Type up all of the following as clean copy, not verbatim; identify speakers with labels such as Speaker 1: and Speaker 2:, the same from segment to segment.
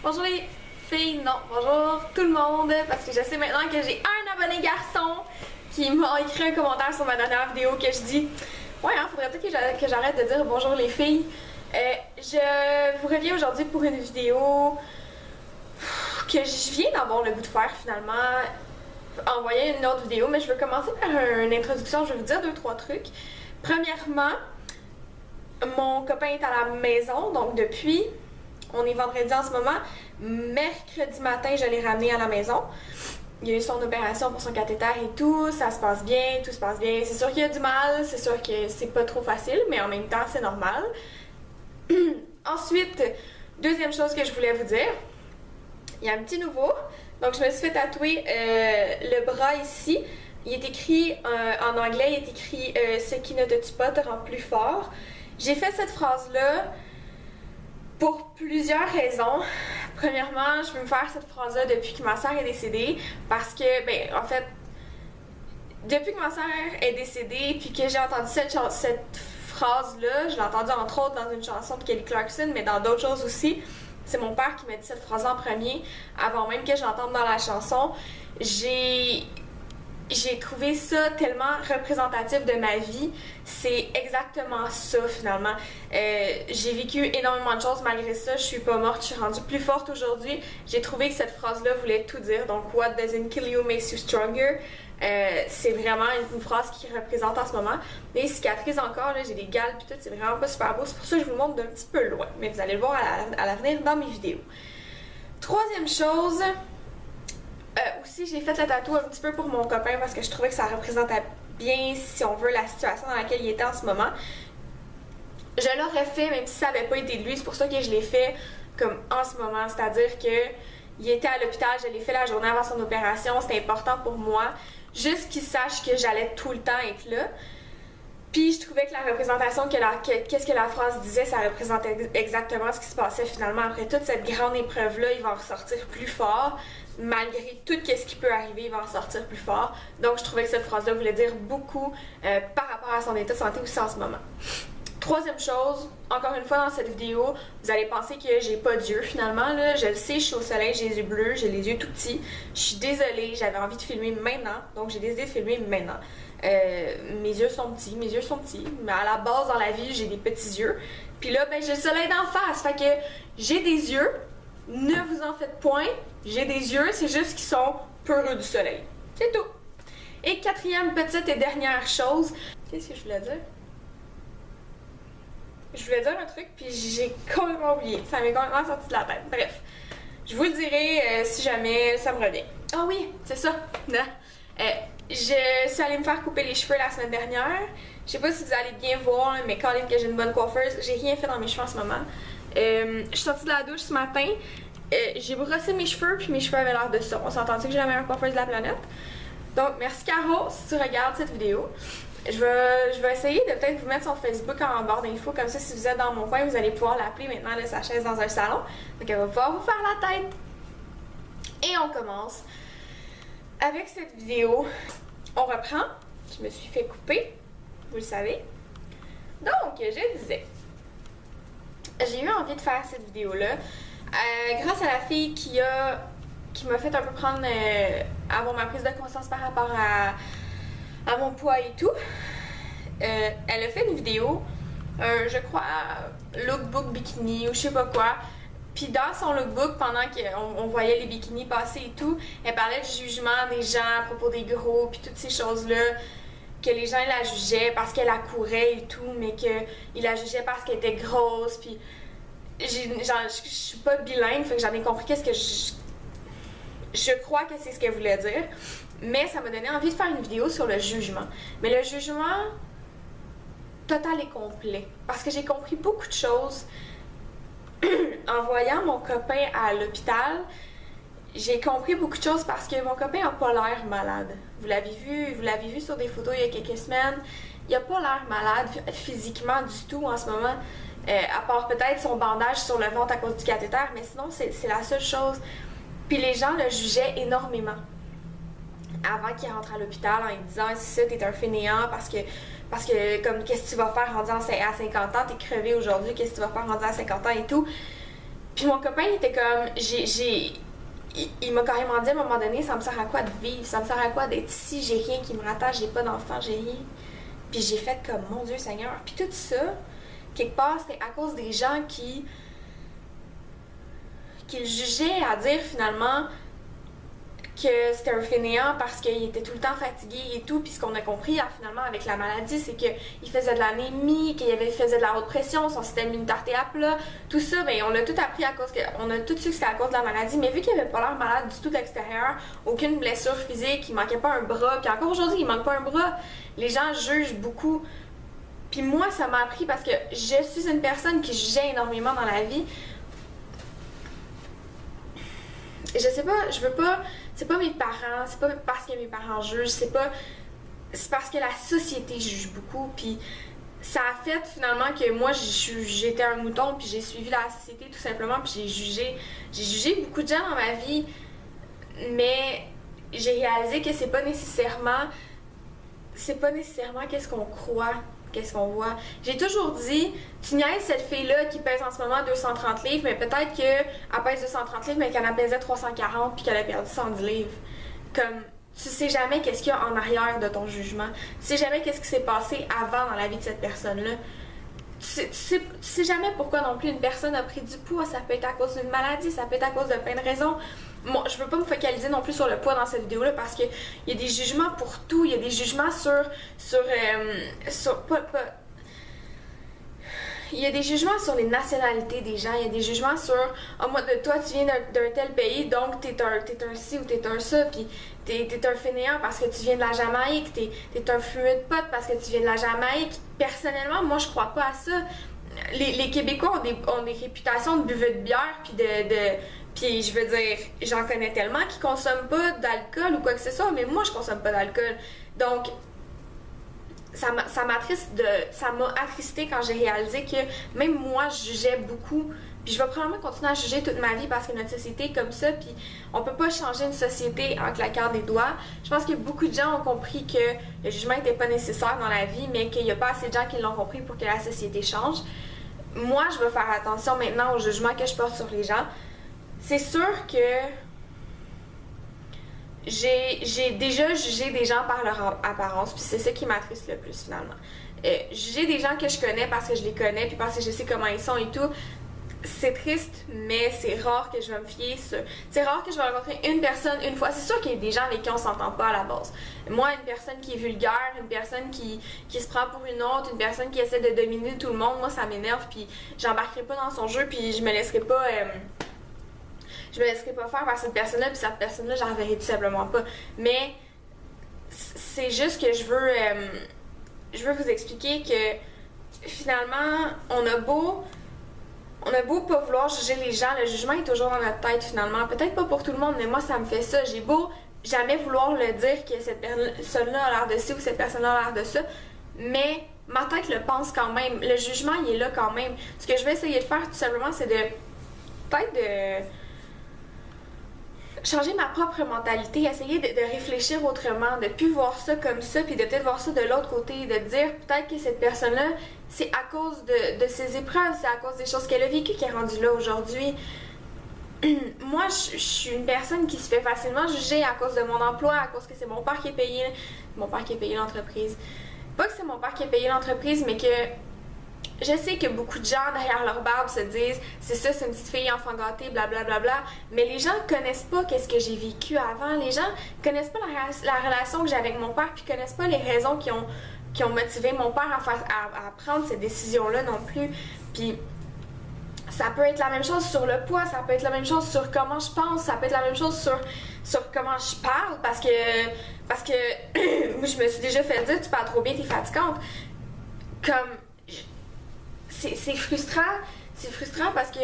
Speaker 1: Bonjour les filles, non, bonjour tout le monde, parce que je sais maintenant que j'ai un abonné garçon qui m'a écrit un commentaire sur ma dernière vidéo que je dis ouais, hein, faudrait peut-être que j'arrête de dire bonjour les filles. Je vous reviens aujourd'hui pour une vidéo que je viens d'avoir le goût de faire finalement, envoyer une autre vidéo, mais je veux commencer par une introduction, je vais vous dire 2-3 trucs. Premièrement, mon copain est à la maison, donc depuis, on est vendredi en ce moment, mercredi matin, je l'ai ramené à la maison. Il a eu son opération pour son cathéter et tout, ça se passe bien, tout se passe bien. C'est sûr qu'il y a du mal, c'est sûr que c'est pas trop facile, mais en même temps, c'est normal. Ensuite, deuxième chose que je voulais vous dire, il y a un petit nouveau. Donc, je me suis fait tatouer le bras ici. Il est écrit en anglais, il est écrit ce qui ne te tue pas te rend plus fort. J'ai fait cette phrase-là pour plusieurs raisons. Premièrement, je veux me faire cette phrase-là depuis que ma soeur est décédée parce que, ben, en fait, depuis que ma soeur est décédée puis que j'ai entendu cette phrase-là, je l'ai entendue entre autres dans une chanson de Kelly Clarkson, mais dans d'autres choses aussi. C'est mon père qui m'a dit cette phrase en premier, avant même que je l'entende dans la chanson. J'ai trouvé ça tellement représentatif de ma vie. C'est exactement ça finalement. J'ai vécu énormément de choses, malgré ça, je suis pas morte, je suis rendue plus forte aujourd'hui. J'ai trouvé que cette phrase-là voulait tout dire. Donc, what doesn't kill you makes you stronger. C'est vraiment une phrase qui représente en ce moment. Les cicatrices encore, là, j'ai des gales pis tout, c'est vraiment pas super beau. C'est pour ça que je vous le montre d'un petit peu loin. Mais vous allez le voir à l'avenir dans mes vidéos. Troisième chose. Aussi, j'ai fait le tatou un petit peu pour mon copain parce que je trouvais que ça représentait bien, si on veut, la situation dans laquelle il était en ce moment. Je l'aurais fait même si ça n'avait pas été de lui, c'est pour ça que je l'ai fait comme en ce moment, c'est-à-dire que il était à l'hôpital, je l'ai fait la journée avant son opération, c'était important pour moi, juste qu'il sache que j'allais tout le temps être là. Puis je trouvais que la représentation, qu'est-ce que la phrase disait, ça représentait exactement ce qui se passait finalement. Après toute cette grande épreuve-là, il va en ressortir plus fort. Malgré tout ce qui peut arriver, il va en sortir plus fort. Donc je trouvais que cette phrase-là voulait dire beaucoup par rapport à son état de santé aussi en ce moment. Troisième chose, encore une fois dans cette vidéo, vous allez penser que j'ai pas d'yeux finalement. Là. Je le sais, je suis au soleil, j'ai les yeux bleus, j'ai les yeux tout petits. Je suis désolée, j'avais envie de filmer maintenant, donc j'ai décidé de filmer maintenant. Mes yeux sont petits, mais à la base dans la vie, j'ai des petits yeux. Puis là, ben j'ai le soleil d'en face, fait que j'ai des yeux, ne vous en faites point, j'ai des yeux, c'est juste qu'ils sont peureux du soleil. C'est tout. Et quatrième, petite et dernière chose, qu'est-ce que je voulais dire? Je voulais dire un truc, puis j'ai complètement oublié. Ça m'est complètement sorti de la tête. Bref, je vous le dirai si jamais ça me revient. Ah oui, c'est ça. Je suis allée me faire couper les cheveux la semaine dernière. Je sais pas si vous allez bien voir, mais quand même que j'ai une bonne coiffeuse, j'ai rien fait dans mes cheveux en ce moment. Je suis sortie de la douche ce matin. J'ai brossé mes cheveux, puis mes cheveux avaient l'air de ça. On s'entend-tu que j'ai la meilleure coiffeuse de la planète? Donc, merci Caro, si tu regardes cette vidéo. Je vais essayer de peut-être vous mettre son Facebook en barre d'infos, comme ça si vous êtes dans mon coin, vous allez pouvoir l'appeler maintenant de sa chaise dans un salon. Donc elle va pouvoir vous faire la tête. Et on commence avec cette vidéo. On reprend. Je me suis fait couper, vous le savez. Donc, je disais, j'ai eu envie de faire cette vidéo-là grâce à la fille qui m'a fait un peu prendre avoir ma prise de conscience par rapport à mon poids et tout. Elle a fait une vidéo, je crois, lookbook bikini ou je sais pas quoi. Puis dans son lookbook, pendant qu'on voyait les bikinis passer et tout, elle parlait du jugement des gens à propos des gros, puis toutes ces choses-là, que les gens la jugeaient parce qu'elle accourait et tout, mais qu'ils la jugeaient parce qu'elle était grosse, puis je suis pas bilingue, fait que j'en ai compris qu'est-ce que je crois que c'est ce qu'elle voulait dire. Mais ça m'a donné envie de faire une vidéo sur le jugement. Mais le jugement total et complet. Parce que j'ai compris beaucoup de choses en voyant mon copain à l'hôpital. J'ai compris beaucoup de choses parce que mon copain n'a pas l'air malade. Vous l'avez vu sur des photos il y a quelques semaines. Il n'a pas l'air malade physiquement du tout en ce moment. À part peut-être son bandage sur le ventre à cause du cathéter. Mais sinon, c'est la seule chose. Puis les gens le jugeaient énormément avant qu'il rentre à l'hôpital en lui disant c'est ça, t'es un fainéant parce que comme qu'est-ce que tu vas faire rendu à 50 ans, t'es crevé aujourd'hui, qu'est-ce que tu vas faire rendu à 50 ans et tout. Puis mon copain il était comme, il m'a carrément dit à un moment donné, ça me sert à quoi de vivre, ça me sert à quoi d'être ici, j'ai rien qui me rattache, j'ai pas d'enfant, j'ai rien. Puis j'ai fait comme, mon Dieu Seigneur. Puis tout ça, quelque part, c'était à cause des gens qui le jugeaient à dire finalement que c'était un fainéant parce qu'il était tout le temps fatigué et tout. Puis ce qu'on a compris finalement avec la maladie, c'est qu'il faisait de l'anémie, faisait de la haute pression, son système immunitaire était à plat. Tout ça, ben, on a tout appris on a tout su que c'était à cause de la maladie. Mais vu qu'il avait pas l'air malade du tout de l'extérieur, aucune blessure physique, il manquait pas un bras, puis encore aujourd'hui, il manque pas un bras, les gens jugent beaucoup. Puis moi, ça m'a appris parce que je suis une personne qui jugeait énormément dans la vie. Je sais pas, je veux pas... C'est pas mes parents, c'est pas parce que mes parents jugent, c'est parce que la société juge beaucoup, puis ça a fait finalement que moi j'étais un mouton, puis j'ai suivi la société tout simplement, puis j'ai jugé beaucoup de gens dans ma vie, mais j'ai réalisé que c'est pas nécessairement qu'est-ce qu'on croit, qu'est-ce qu'on voit. J'ai toujours dit, tu niaises cette fille-là qui pèse en ce moment 230 livres, mais peut-être qu'elle pèse 230 livres, mais qu'elle en pesait 340 puis qu'elle a perdu 110 livres. Comme, tu sais jamais qu'est-ce qu'il y a en arrière de ton jugement. Tu sais jamais qu'est-ce qui s'est passé avant dans la vie de cette personne-là. Tu sais jamais pourquoi non plus une personne a pris du poids. Ça peut être à cause d'une maladie, ça peut être à cause de plein de raisons. Moi, je veux pas me focaliser non plus sur le poids dans cette vidéo-là parce qu'il y a des jugements pour tout. Il y a des jugements il y a des jugements sur les nationalités des gens. Il y a des jugements sur moi, toi, tu viens d'un tel pays, donc t'es un ci ou t'es un ça, puis t'es un fainéant parce que tu viens de la Jamaïque, t'es un fumeux de pote parce que tu viens de la Jamaïque. Personnellement, moi, je crois pas à ça. Les Québécois ont des réputations de buveux de bière, puis je veux dire, j'en connais tellement qui consomment pas d'alcool ou quoi que ce soit, mais moi, je consomme pas d'alcool. Donc, ça m'a attristé quand j'ai réalisé que même moi, je jugeais beaucoup. Puis je vais probablement continuer à juger toute ma vie parce que notre société est comme ça, puis on peut pas changer une société en claquant des doigts. Je pense que beaucoup de gens ont compris que le jugement n'était pas nécessaire dans la vie, mais qu'il y a pas assez de gens qui l'ont compris pour que la société change. Moi, je vais faire attention maintenant au jugement que je porte sur les gens. C'est sûr que j'ai déjà jugé des gens par leur apparence, puis c'est ça qui m'attriste le plus finalement. Juger des gens que je connais parce que je les connais, puis parce que je sais comment ils sont et tout, c'est triste, mais c'est rare que je vais me fier sur... C'est rare que je vais rencontrer une personne une fois. C'est sûr qu'il y a des gens avec qui on s'entend pas à la base. Moi, une personne qui est vulgaire, une personne qui se prend pour une autre, une personne qui essaie de dominer tout le monde, moi ça m'énerve, puis j'embarquerai pas dans son jeu, puis je me laisserai pas faire par cette personne-là, puis cette personne-là, j'en verrai tout simplement pas. Mais c'est juste que je veux vous expliquer que finalement, on a beau pas vouloir juger les gens, le jugement est toujours dans notre tête finalement. Peut-être pas pour tout le monde, mais moi ça me fait ça. J'ai beau jamais vouloir le dire que cette personne-là a l'air de ci ou cette personne-là a l'air de ça, mais ma tête le pense quand même. Le jugement, il est là quand même. Ce que je vais essayer de faire tout simplement, c'est peut-être de changer ma propre mentalité, essayer de réfléchir autrement, de plus voir ça comme ça, puis de peut-être voir ça de l'autre côté, de dire peut-être que cette personne-là, c'est à cause de ses épreuves, c'est à cause des choses qu'elle a vécues qui est rendue là aujourd'hui. Moi, je suis une personne qui se fait facilement juger à cause de mon emploi, à cause que c'est mon père qui a payé l'entreprise. Pas que c'est mon père qui a payé l'entreprise, mais que je sais que beaucoup de gens derrière leur barbe se disent c'est ça, c'est une petite fille enfant gâtée, blablabla, mais les gens connaissent pas qu'est-ce que j'ai vécu avant. Les gens connaissent pas la relation que j'ai avec mon père, puis connaissent pas les raisons qui ont motivé mon père à prendre ces décisions-là non plus. Puis ça peut être la même chose sur le poids, ça peut être la même chose sur comment je pense, ça peut être la même chose sur comment je parle, parce que moi je me suis déjà fait dire tu parles trop bien, t'es fatigante. Comme c'est frustrant parce que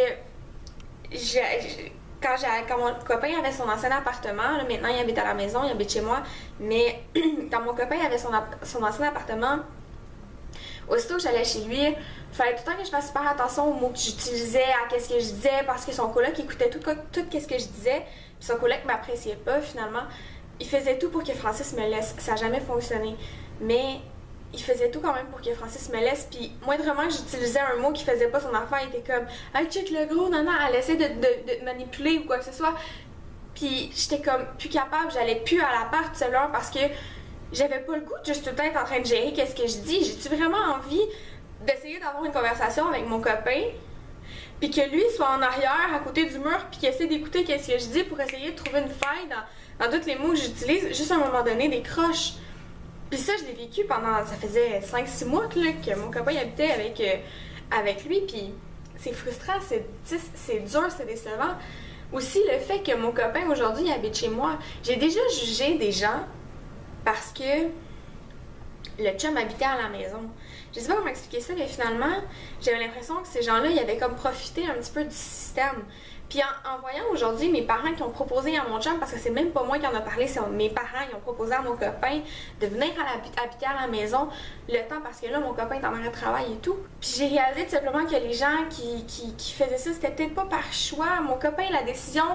Speaker 1: quand mon copain avait son ancien appartement, là, maintenant il habite à la maison, il habite chez moi, mais quand mon copain avait son ancien appartement, aussitôt que j'allais chez lui, il fallait tout le temps que je fasse super attention aux mots que j'utilisais, à qu'est-ce que je disais, parce que son coloc écoutait tout qu'est-ce que je disais, puis son coloc m'appréciait pas finalement. Il faisait tout pour que Francis me laisse, ça n'a jamais fonctionné. Mais il faisait tout quand même pour que Francis me laisse, puis moindrement que j'utilisais un mot qui faisait pas son affaire, il était comme « Hey, check le gros, non, elle essaie de manipuler ou quoi que ce soit. » Puis j'étais comme plus capable, j'allais plus à l'appart tout simplement parce que j'avais pas le goût de juste tout le temps être en train de gérer qu'est-ce que je dis. J'ai-tu vraiment envie d'essayer d'avoir une conversation avec mon copain, puis que lui soit en arrière, à côté du mur, puis qu'il essaie d'écouter qu'est-ce que je dis pour essayer de trouver une faille dans tous les mots que j'utilise, juste à un moment donné, des croches. Puis ça, je l'ai vécu pendant, ça faisait 5-6 mois là, que mon copain habitait avec lui, puis c'est frustrant, c'est dur, c'est décevant. Aussi, le fait que mon copain aujourd'hui habite chez moi, j'ai déjà jugé des gens parce que le chum habitait à la maison. Je sais pas comment expliquer ça, mais finalement, j'avais l'impression que ces gens-là, ils avaient comme profité un petit peu du système. Puis en voyant aujourd'hui mes parents qui ont proposé à mon chum, parce que c'est même pas moi qui en a parlé, c'est mes parents qui ont proposé à mon copain de venir habiter à la maison le temps, parce que là, mon copain est en arrêt de travail et tout. Puis j'ai réalisé tout simplement que les gens qui faisaient ça, c'était peut-être pas par choix. Mon copain, la décision,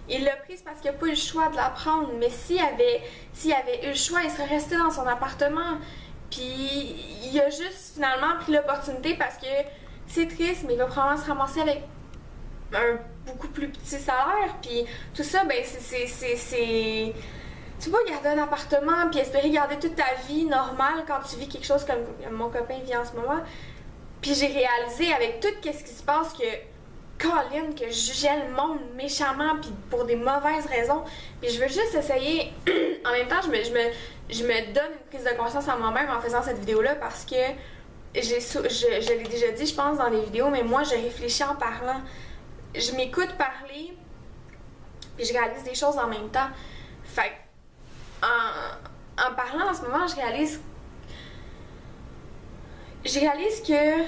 Speaker 1: il l'a prise parce qu'il n'a pas eu le choix de la prendre. Mais s'il avait eu le choix, il serait resté dans son appartement. Puis il a juste finalement pris l'opportunité parce que c'est triste, mais il va probablement se ramasser avec un beaucoup plus petit salaire, puis tout ça, ben c'est... Tu peux pas garder un appartement puis espérer garder toute ta vie normale quand tu vis quelque chose comme mon copain vit en ce moment. Puis j'ai réalisé avec tout ce qui se passe que Colin, que je jugeais le monde méchamment puis pour des mauvaises raisons. Puis je veux juste essayer... en même temps, je me donne une prise de conscience à moi-même en faisant cette vidéo-là parce que je l'ai déjà dit, je pense, dans les vidéos, mais moi, je réfléchis en parlant. Je m'écoute parler, puis je réalise des choses en même temps. Fait en parlant en ce moment, je réalise que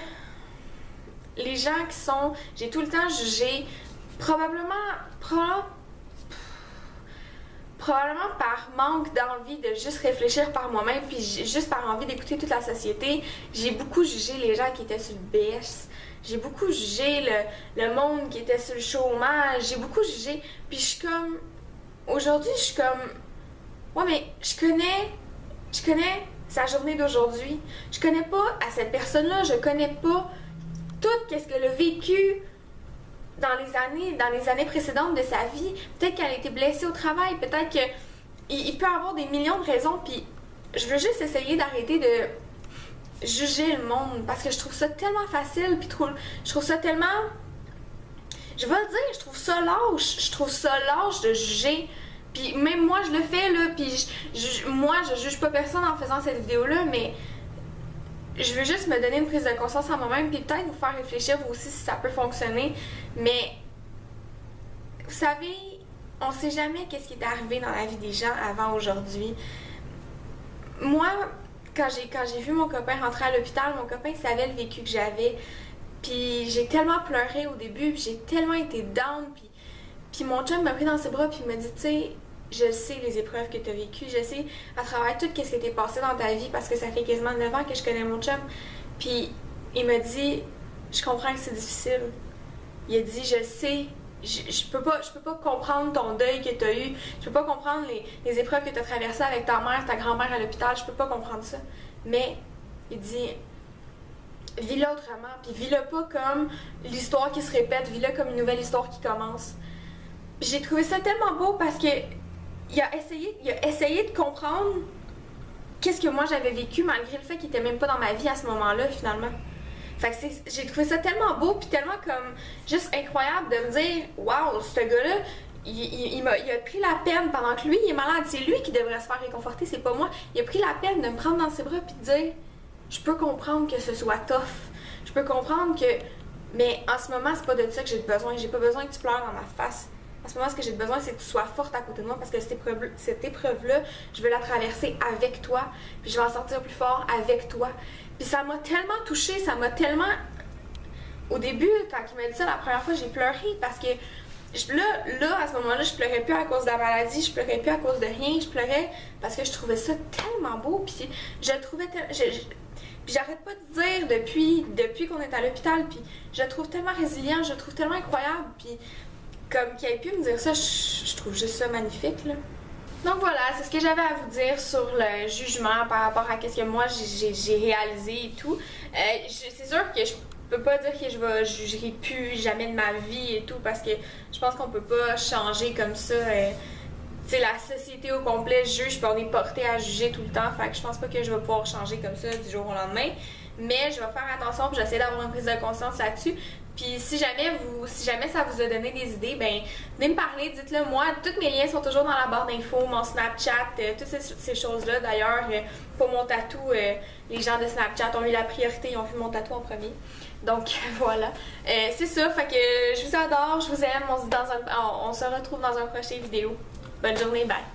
Speaker 1: les gens qui sont... J'ai tout le temps jugé, probablement par manque d'envie de juste réfléchir par moi-même, puis juste par envie d'écouter toute la société. J'ai beaucoup jugé les gens qui étaient sur le BS. J'ai beaucoup jugé le monde qui était sur le chômage. J'ai beaucoup jugé. Puis je suis comme... Aujourd'hui, je suis comme... Ouais, mais je connais sa journée d'aujourd'hui. Je connais pas à cette personne-là. Je connais pas tout ce qu'elle a vécu dans les années précédentes de sa vie. Peut-être qu'elle a été blessée au travail. Peut-être qu'il peut avoir des millions de raisons. Puis je veux juste essayer d'arrêter de juger le monde parce que je trouve ça tellement facile, puis je trouve ça tellement... Je vais le dire, je trouve ça lâche de juger. Puis même moi, je le fais, là, puis moi, je juge pas personne en faisant cette vidéo-là, mais je veux juste me donner une prise de conscience à moi-même, puis peut-être vous faire réfléchir vous aussi si ça peut fonctionner. Mais, vous savez, on sait jamais qu'est-ce qui est arrivé dans la vie des gens avant aujourd'hui. Moi, quand j'ai vu mon copain rentrer à l'hôpital, mon copain savait le vécu que j'avais. Puis j'ai tellement pleuré au début, puis j'ai tellement été down, puis mon chum m'a pris dans ses bras puis il m'a dit, tu sais, je sais les épreuves que tu as vécues, je sais à travers tout ce qui t'est passé dans ta vie parce que ça fait quasiment 9 ans que je connais mon chum. Puis il m'a dit, je comprends que c'est difficile. Il a dit, je sais, je peux pas comprendre ton deuil que tu as eu, je peux pas comprendre les épreuves que tu as traversées avec ta mère, ta grand-mère à l'hôpital, je peux pas comprendre ça. Mais il dit, vis-le autrement, puis vis-le pas comme l'histoire qui se répète, vis-le comme une nouvelle histoire qui commence. J'ai trouvé ça tellement beau parce que il a essayé de comprendre qu'est-ce que moi j'avais vécu malgré le fait qu'il était même pas dans ma vie à ce moment-là finalement. Fait que j'ai trouvé ça tellement beau puis tellement comme juste incroyable de me dire waouh, ce gars-là il a pris la peine pendant que lui il est malade, c'est lui qui devrait se faire réconforter, c'est pas moi. Il a pris la peine de me prendre dans ses bras puis de dire je peux comprendre que ce soit tough. Je peux comprendre que mais en ce moment c'est pas de ça que j'ai besoin, j'ai pas besoin que tu pleures dans ma face. En ce moment, ce que j'ai besoin, c'est que tu sois forte à côté de moi parce que cette épreuve-là, je veux la traverser avec toi, puis je vais en sortir plus fort avec toi. Puis ça m'a tellement touchée, ça m'a tellement... Au début, quand il m'a dit ça la première fois, j'ai pleuré parce que là, à ce moment-là, je pleurais plus à cause de la maladie, je pleurais plus à cause de rien, je pleurais parce que je trouvais ça tellement beau, puis je le trouvais puis j'arrête pas de dire depuis qu'on est à l'hôpital, puis je le trouve tellement résilient, je le trouve tellement incroyable, puis... Comme qu'il ait pu me dire ça, je trouve juste ça magnifique, là. Donc voilà, c'est ce que j'avais à vous dire sur le jugement par rapport à ce que moi j'ai réalisé et tout. C'est sûr que je peux pas dire que je jugerai plus jamais de ma vie et tout parce que je pense qu'on peut pas changer comme ça. Tu sais, la société au complet juge, puis on est porté à juger tout le temps. Fait que je pense pas que je vais pouvoir changer comme ça du jour au lendemain. Mais je vais faire attention, puis j'essaie d'avoir une prise de conscience là-dessus. Puis si jamais ça vous a donné des idées, ben venez me parler, dites-le moi. Tous mes liens sont toujours dans la barre d'infos, mon Snapchat, toutes ces choses-là. D'ailleurs, pour mon tatou, les gens de Snapchat ont eu la priorité, ils ont vu mon tatou en premier. Donc voilà. C'est ça, fait que je vous adore, je vous aime. On se retrouve dans un prochain vidéo. Bonne journée, bye!